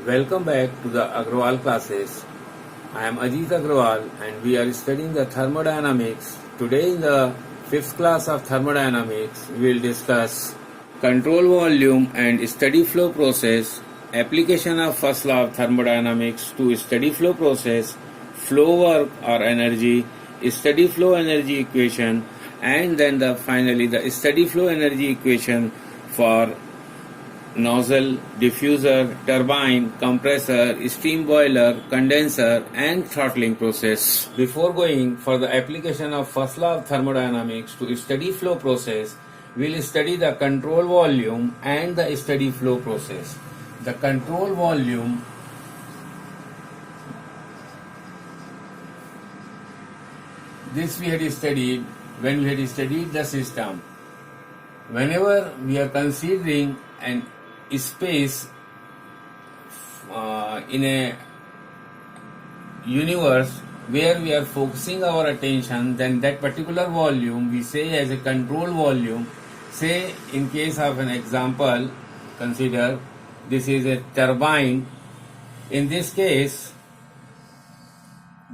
Welcome back to the Agrawal classes. I am Ajit Agrawal and we are studying the thermodynamics. Today in the 5th class of thermodynamics, we will discuss control volume and steady flow process, application of first law of thermodynamics to steady flow process, flow work or energy, steady flow energy equation, and then finally the steady flow energy equation for nozzle, diffuser, turbine, compressor, steam boiler, condenser and throttling process. Before going for the application of first law of thermodynamics to steady flow process, we will study the control volume and the steady flow process. The control volume this we had studied when we had studied the system. Whenever we are considering an space in a universe where we are focusing our attention, then that particular volume we say as a control volume. Say in case of an example, consider this is a turbine. In this case,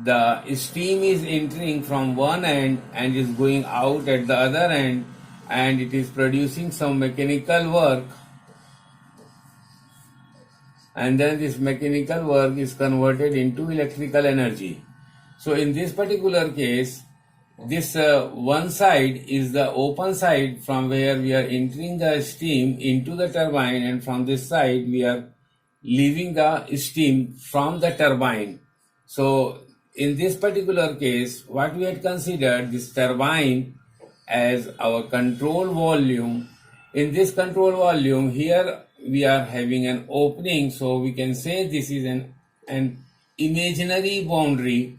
the steam is entering from one end and is going out at the other end, and it is producing some mechanical work, and then this mechanical work is converted into electrical energy. So in this particular case, this one side is the open side from where we are entering the steam into the turbine, and from this side we are leaving the steam from the turbine. So in this particular case, what we had considered this turbine as our control volume. In this control volume, here we are having an opening, so we can say this is an imaginary boundary,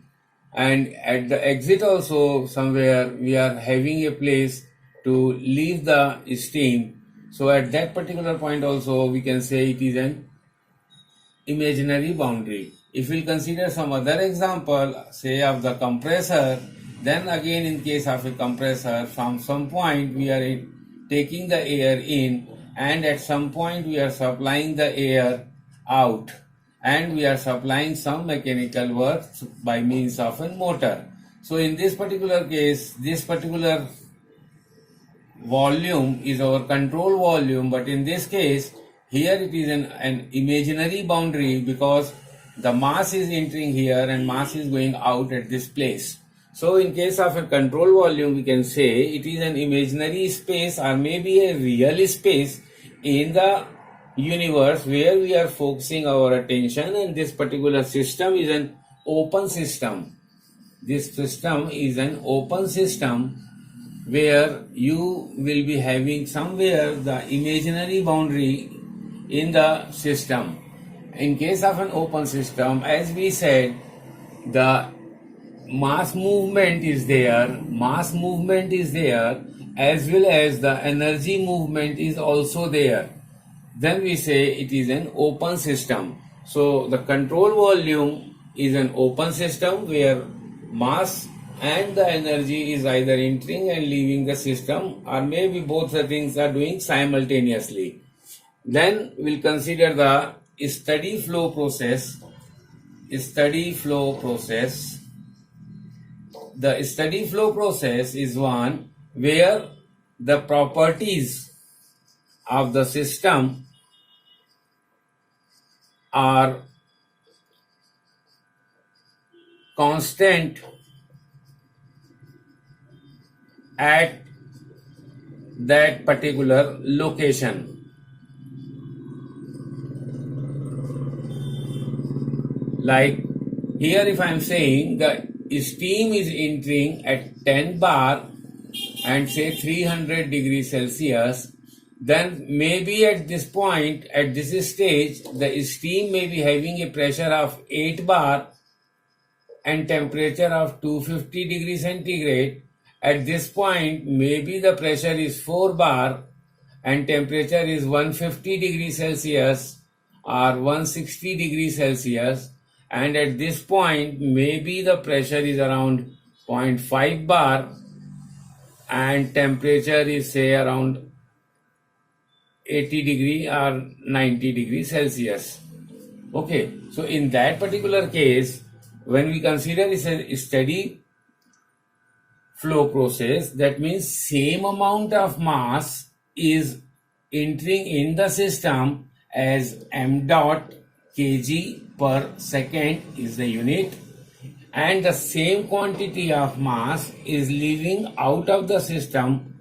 and at the exit also somewhere we are having a place to leave the steam. So at that particular point also we can say it is an imaginary boundary. If we consider some other example, say of the compressor, then again in case of a compressor, from some point we are taking the air in, and at some point we are supplying the air out, and we are supplying some mechanical work by means of a motor. So in this particular case, this particular volume is our control volume, but in this case here it is an imaginary boundary because the mass is entering here and mass is going out at this place. So in case of a control volume, we can say it is an imaginary space or maybe a real space in the universe where we are focusing our attention, and this particular system is an open system. This system is an open system where you will be having somewhere the imaginary boundary in the system. In case of an open system, as we said, the mass movement is there, as well as the energy movement is also there. Then we say it is an open system. So the control volume is an open system where mass and the energy is either entering and leaving the system, or maybe both the things are doing simultaneously. Then we'll consider the steady flow process. The steady flow process is one where the properties of the system are constant at that particular location. Like here, if I am saying the steam is entering at 10 bar and say 300 degrees Celsius, then maybe at this point, at this stage, the steam may be having a pressure of 8 bar and temperature of 250 degrees centigrade. At this point, maybe the pressure is 4 bar and temperature is 150 degrees Celsius or 160 degrees Celsius. And at this point, maybe the pressure is around 0.5 bar and temperature is say around 80 degree or 90 degrees Celsius. Okay, so in that particular case, when we consider it's a steady flow process, that means same amount of mass is entering in the system as m dot kg per second is the unit, and the same quantity of mass is leaving out of the system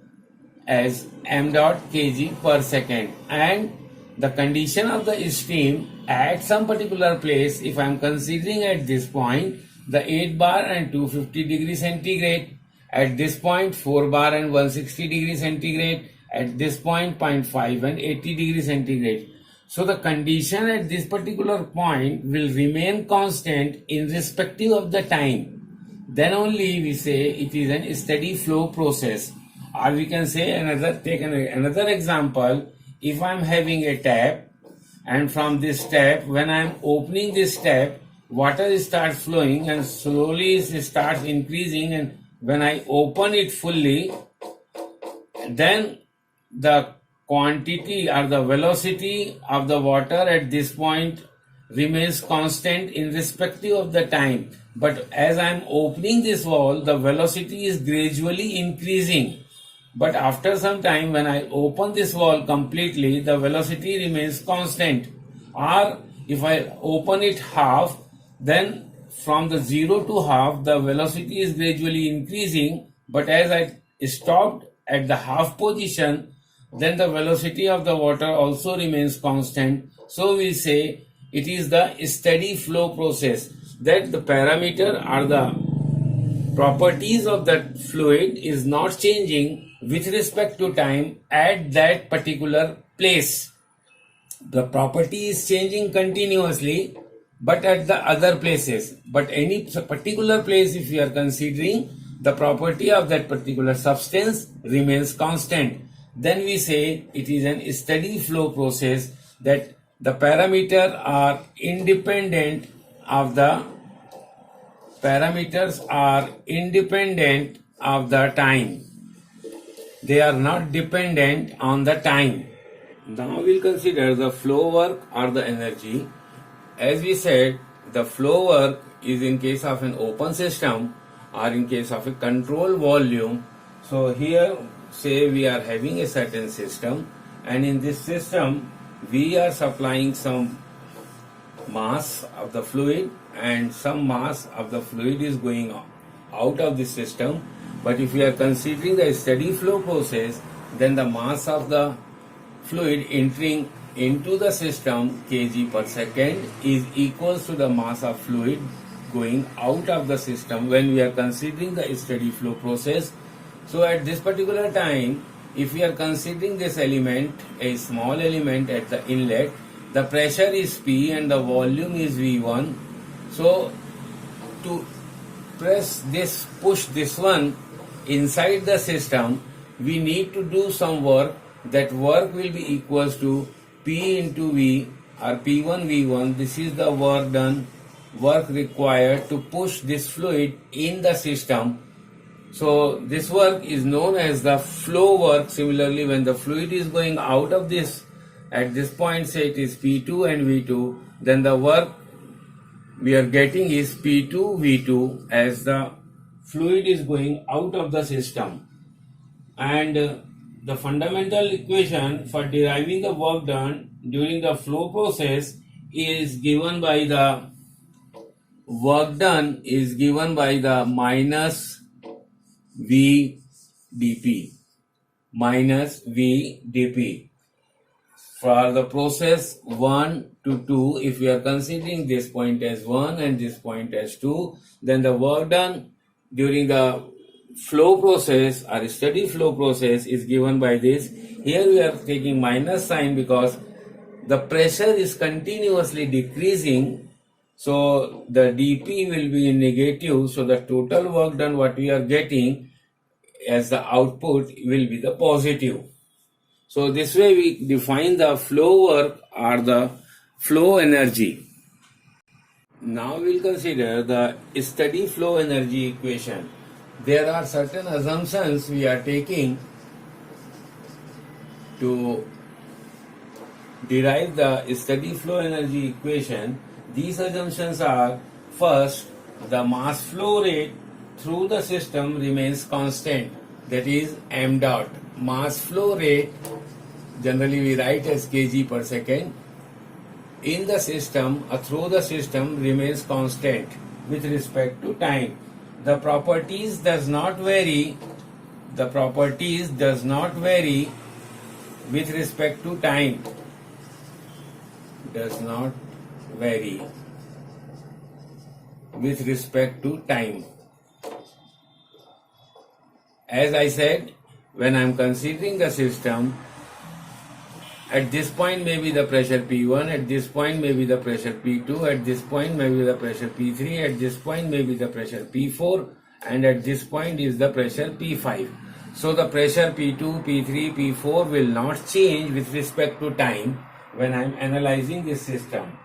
as m dot kg per second. And the condition of the stream at some particular place, if I am considering at this point the 8 bar and 250 degree centigrade, at this point 4 bar and 160 degree centigrade, at this point 0.5 and 80 degree centigrade. So the condition at this particular point will remain constant irrespective of the time. Then only we say it is a steady flow process. Or we can say another example. If I am having a tap, and from this tap, when I am opening this tap, water starts flowing and slowly it starts increasing, and when I open it fully, then the quantity or the velocity of the water at this point remains constant irrespective of the time. But as I am opening this valve, the velocity is gradually increasing. But after some time, when I open this valve completely, the velocity remains constant. Or if I open it half, then from the 0 to half, the velocity is gradually increasing. But as I stopped at the half position, then the velocity of the water also remains constant. So we say it is the steady flow process, that the parameter or the properties of that fluid is not changing with respect to time at that particular place. The property is changing continuously, but at the other places. But any particular place, if we are considering, the property of that particular substance remains constant. Then we say it is a steady flow process, that the parameters are independent of the time. They are not dependent on the time. Now we'll consider the flow work or the energy. As we said, the flow work is in case of an open system or in case of a control volume. So here, say we are having a certain system, and in this system we are supplying some mass of the fluid, and some mass of the fluid is going out of the system. But if we are considering the steady flow process, then the mass of the fluid entering into the system kg per second is equals to the mass of fluid going out of the system when we are considering the steady flow process. So at this particular time, if we are considering this element, a small element at the inlet, the pressure is P and the volume is V1. So to push this one inside the system, we need to do some work. That work will be equals to P into V, or P1 V1. This is the work done, work required to push this fluid in the system. So this work is known as the flow work. Similarly, when the fluid is going out of this, at this point say it is P2 and V2, then the work we are getting is P2 V2 as the fluid is going out of the system. And the fundamental equation for deriving the work done during the flow process is given by the work done is given by the minus V dP. For the process 1 to 2, if we are considering this point as 1 and this point as 2, then the work done during the flow process or steady flow process is given by this. Here we are taking minus sign because the pressure is continuously decreasing, so the dP will be negative, so the total work done what we are getting as the output will be the positive. So this way we define the flow work or the flow energy. Now we'll consider the steady flow energy equation. There are certain assumptions we are taking to derive the steady flow energy equation, these assumptions are: first, the mass flow rate through the system remains constant, that is m dot. Mass flow rate generally we write as kg per second in the system or through the system remains constant with respect to time. The properties does not vary. The properties does not vary with respect to time. Does not vary with respect to time. As I said, when I am considering the system, at this point may be the pressure P1, at this point may be the pressure P2, at this point may be the pressure P3, at this point may be the pressure P4, and at this point is the pressure P5. So the pressure P2, P3, P4 will not change with respect to time when I am analyzing this system.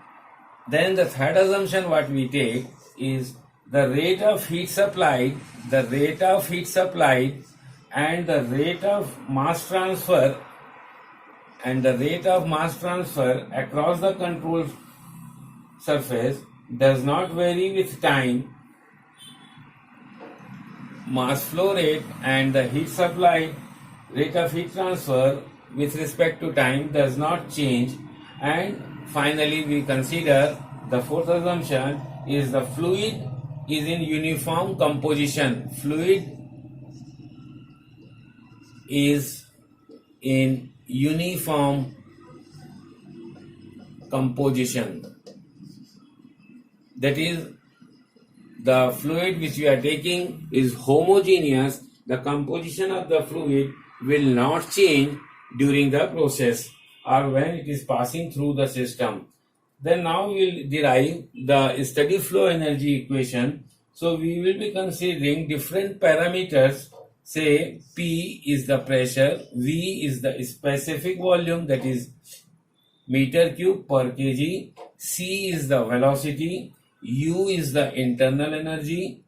Then the third assumption what we take is the rate of heat supplied, and the rate of mass transfer across the control surface does not vary with time. Mass flow rate and the heat supply rate of heat transfer with respect to time does not change. And finally we consider the fourth assumption is the fluid is in uniform composition. Fluid is in uniform composition. That is, the fluid which we are taking is homogeneous. The composition of the fluid will not change during the process or when it is passing through the system. Then now we will derive the steady flow energy equation. So we will be considering different parameters. Say P is the pressure, V is the specific volume, that is meter cube per kg, C is the velocity, U is the internal energy,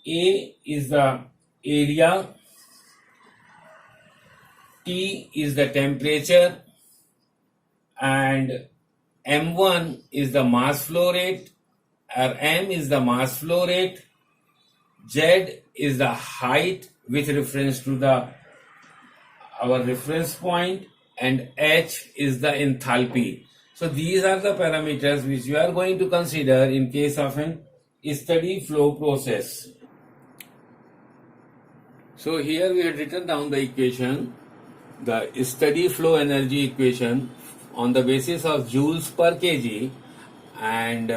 A is the area, T is the temperature, and M1 is the mass flow rate, or M is the mass flow rate, Z is the height with reference to our reference point, and H is the enthalpy. So these are the parameters which we are going to consider in case of an steady flow process. So here we have written down the equation, the steady flow energy equation on the basis of joules per kg, and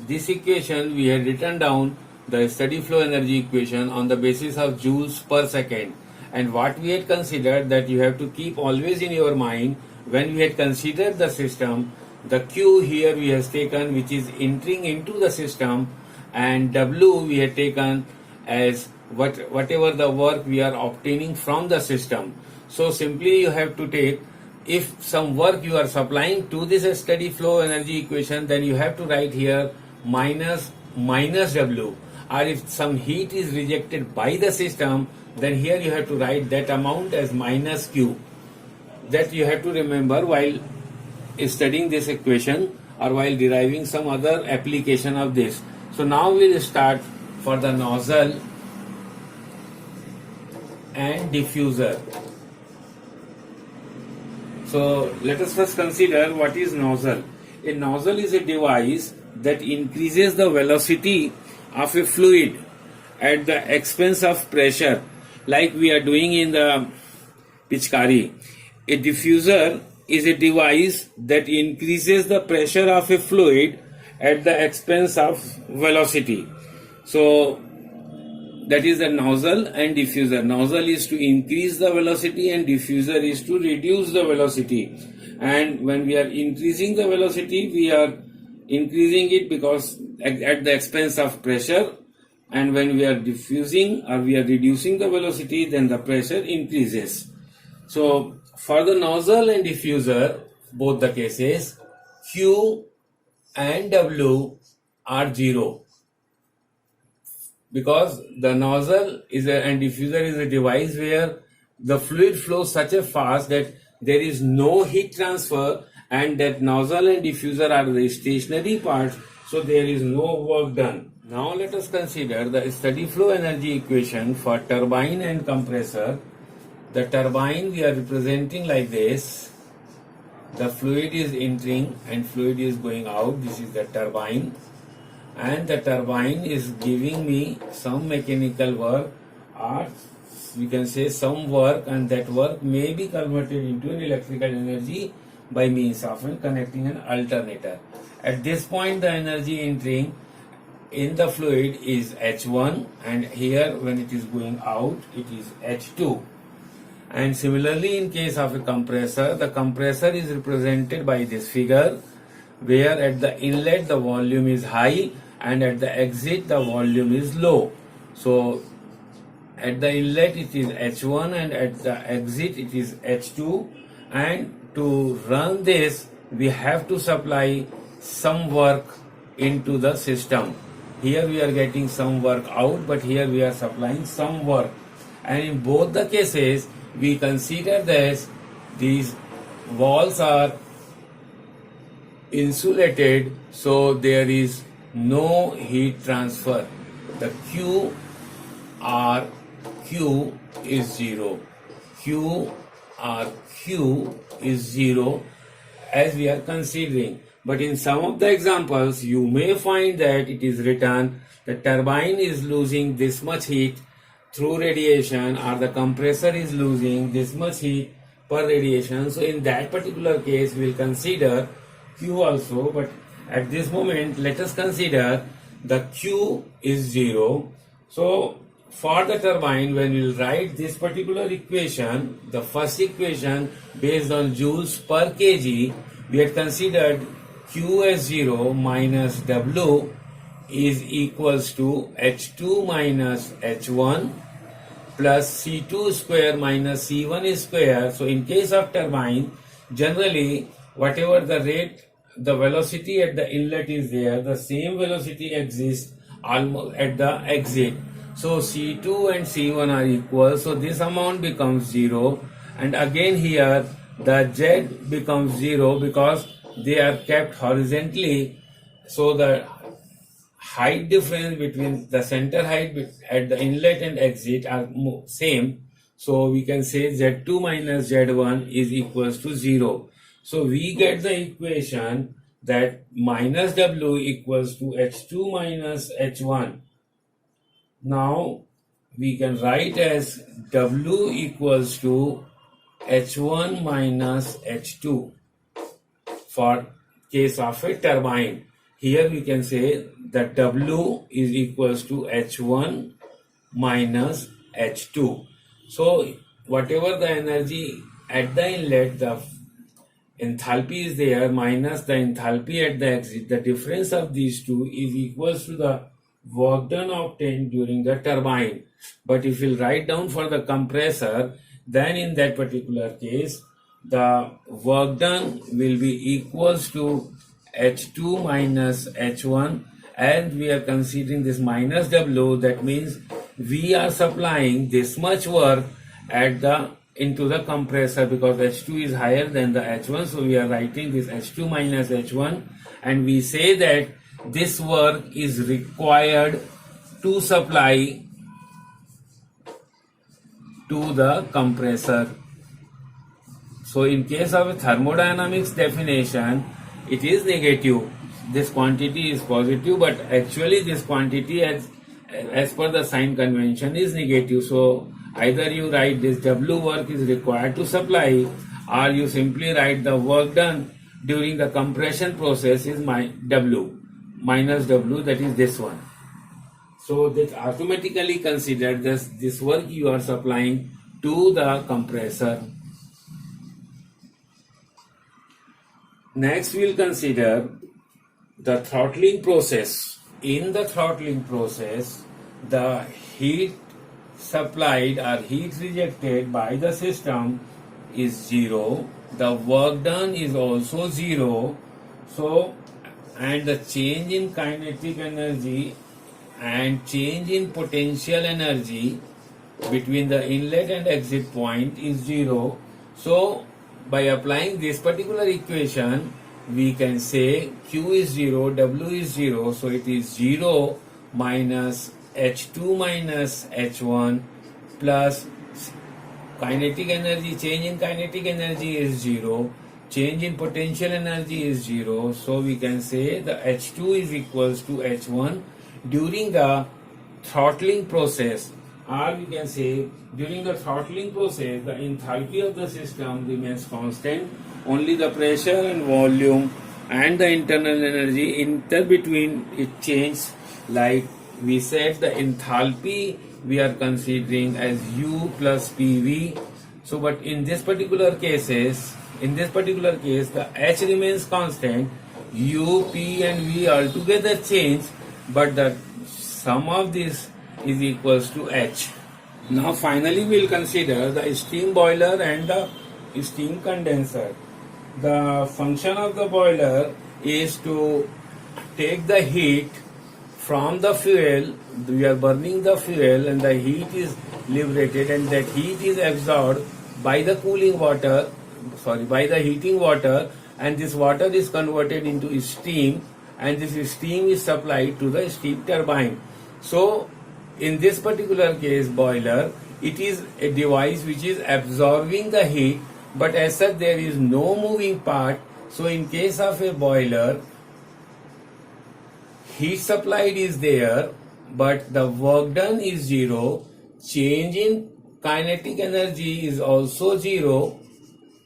this equation we had written down the steady flow energy equation on the basis of joules per second. And what we had considered, that you have to keep always in your mind, when we had considered the system, the Q here we have taken which is entering into the system, and W we had taken as whatever the work we are obtaining from the system. So simply you have to take, if some work you are supplying to this steady flow energy equation, then you have to write here minus W. Or if some heat is rejected by the system, then here you have to write that amount as minus Q. That you have to remember while studying this equation or while deriving some other application of this. So now we will start for the nozzle and diffuser. So let us first consider what is nozzle. A nozzle is a device that increases the velocity of a fluid at the expense of pressure, like we are doing in the Pichkari. A diffuser is a device that increases the pressure of a fluid at the expense of velocity. So that is the nozzle and diffuser. Nozzle is to increase the velocity and diffuser is to reduce the velocity. And when we are increasing the velocity, we are increasing it because at the expense of pressure, and when we are diffusing or we are reducing the velocity, then the pressure increases. So for the nozzle and diffuser, both the cases, Q and W are 0, because the nozzle and diffuser is a device where the fluid flows such a fast that there is no heat transfer, and that nozzle and diffuser are the stationary parts, so there is no work done. Now let us consider the steady flow energy equation for turbine and compressor. The turbine we are representing like this. The fluid is entering and fluid is going out. This is the turbine, and the turbine is giving me some mechanical work, or we can say some work, and that work may be converted into an electrical energy by means of connecting an alternator. At this point, the energy entering in the fluid is H1, and here when it is going out it is H2. And similarly, in case of a compressor, the compressor is represented by this figure, where at the inlet the volume is high and at the exit the volume is low. So at the inlet it is H1 and at the exit it is H2, and to run this we have to supply some work into the system. Here we are getting some work out, but here we are supplying some work, and in both the cases we consider that these walls are insulated, so there is no heat transfer. The Q is 0. Q is 0 as we are considering. But in some of the examples, you may find that it is written the turbine is losing this much heat through radiation, or the compressor is losing this much heat per radiation. So in that particular case, we will consider Q also. But at this moment, let us consider the Q is 0. So for the turbine, when we will write this particular equation, the first equation based on joules per kg, we had considered Q as 0 minus W is equals to H2 minus H1 plus C2 square minus C1 square. So in case of turbine, generally whatever the rate, the velocity at the inlet is there, the same velocity exists almost at the exit. So C2 and C1 are equal, so this amount becomes 0, and again here the Z becomes 0 because they are kept horizontally, so the height difference between the center height at the inlet and exit are same. So we can say Z2 minus Z1 is equals to 0. So we get the equation that minus W equals to H2 minus H1. Now we can write as W equals to H1 minus H2 for case of a turbine. Here we can say that W is equals to H1 minus H2. So whatever the energy at the inlet, the enthalpy is there minus the enthalpy at the exit. The difference of these two is equals to the work done obtained during the turbine. But if we'll write down for the compressor, then in that particular case, the work done will be equals to H2 minus H1, and we are considering this minus W. That means we are supplying this much work at the into the compressor because H2 is higher than the H1. So we are writing this H2 minus H1, and we say that this work is required to supply to the compressor. So in case of a thermodynamics definition, it is negative. This quantity is positive, but actually this quantity as per the sign convention is negative. So either you write this W work is required to supply, or you simply write the work done during the compression process is minus W, that is this one. So that automatically consider this work you are supplying to the compressor. Next we will consider the throttling process. In the throttling process, the heat supplied or heat rejected by the system is 0. The work done is also 0. So, and the change in kinetic energy and change in potential energy between the inlet and exit point is 0. So by applying this particular equation, we can say Q is 0, W is 0, so it is 0 minus H2 minus H1 plus kinetic energy, change in kinetic energy is 0, change in potential energy is 0, so we can say the H2 is equals to H1 during the throttling process, or we can say during the throttling process the enthalpy of the system remains constant, only the pressure and volume and the internal energy between it changes. Like we said, the enthalpy we are considering as U plus PV. So but in this particular case the H remains constant, U, P and V altogether change, but the sum of this is equals to H. Now finally we will consider the steam boiler and the steam condenser. The function of the boiler is to take the heat from the fuel. We are burning the fuel and the heat is liberated, and that heat is absorbed by the by the heating water, and this water is converted into steam, and this steam is supplied to the steam turbine. So in this particular case boiler, it is a device which is absorbing the heat, but as such there is no moving part. So in case of a boiler, heat supplied is there, but the work done is 0, change in kinetic energy is also 0,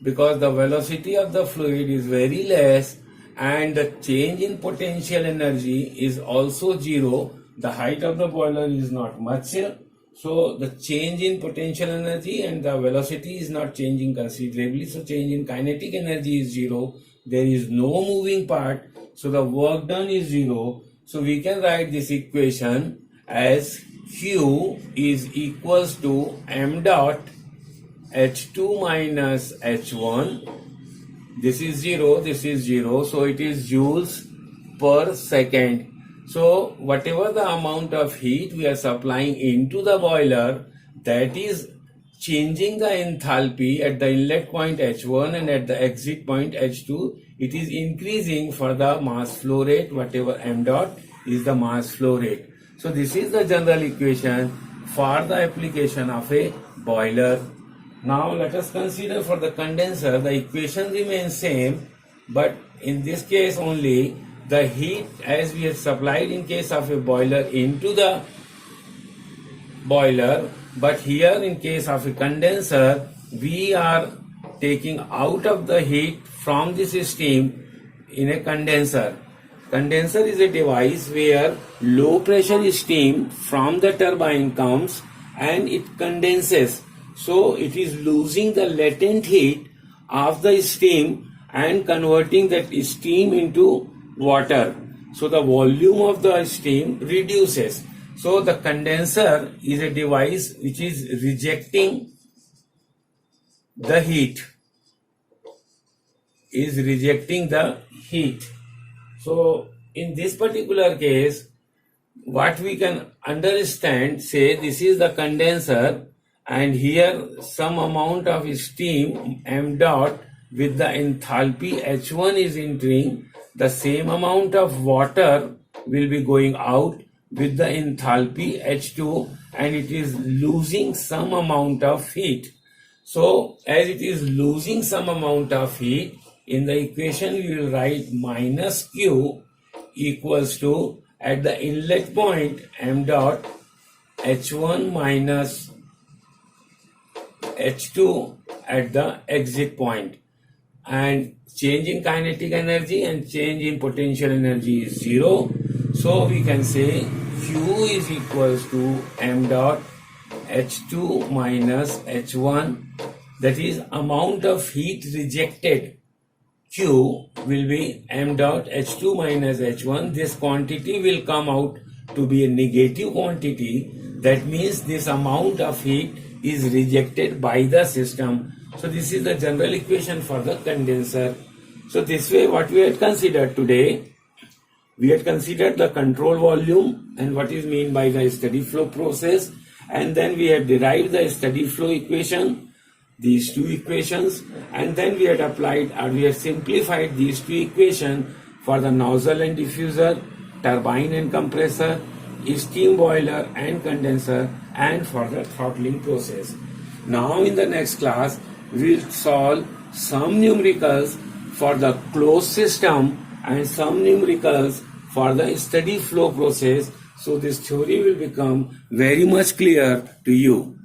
because the velocity of the fluid is very less, and the change in potential energy is also 0. The height of the boiler is not much, so the change in potential energy and the velocity is not changing considerably, so change in kinetic energy is 0. There is no moving part, so the work done is 0. So we can write this equation as Q is equals to m dot H2 minus H1. This is 0, this is 0, so it is joules per second. So whatever the amount of heat we are supplying into the boiler, that is changing the enthalpy at the inlet point H1 and at the exit point H2. It is increasing for the mass flow rate, whatever m dot is the mass flow rate. So this is the general equation for the application of a boiler. Now let us consider for the condenser. The equation remains same, but in this case only the heat as we have supplied in case of a boiler into the boiler, but here in case of a condenser we are taking out of the heat from this steam in a condenser. Condenser is a device where low pressure steam from the turbine comes and it condenses. So it is losing the latent heat of the steam and converting that steam into water. So the volume of the steam reduces. So the condenser is a device which is rejecting the heat. So in this particular case, what we can understand, say this is the condenser, and here some amount of steam m dot with the enthalpy H1 is entering, the same amount of water will be going out with the enthalpy H2, and it is losing some amount of heat. So as it is losing some amount of heat, in the equation we will write minus Q equals to, at the inlet point m dot H1 minus H2 at the exit point, and change in kinetic energy and change in potential energy is 0. So we can say Q is equals to m dot H2 minus H1, that is amount of heat rejected. Q will be m dot H2 minus H1. This quantity will come out to be a negative quantity. That means this amount of heat is rejected by the system. So this is the general equation for the condenser. So this way what we had considered today, we had considered the control volume and what is meant by the steady flow process, and then we had derived the steady flow equation these two equations, and then we had applied or we had simplified these two equations for the nozzle and diffuser, turbine and compressor, steam boiler and condenser, and for the throttling process. Now in the next class we will solve some numericals for the closed system and some numericals for the steady flow process, so this theory will become very much clear to you.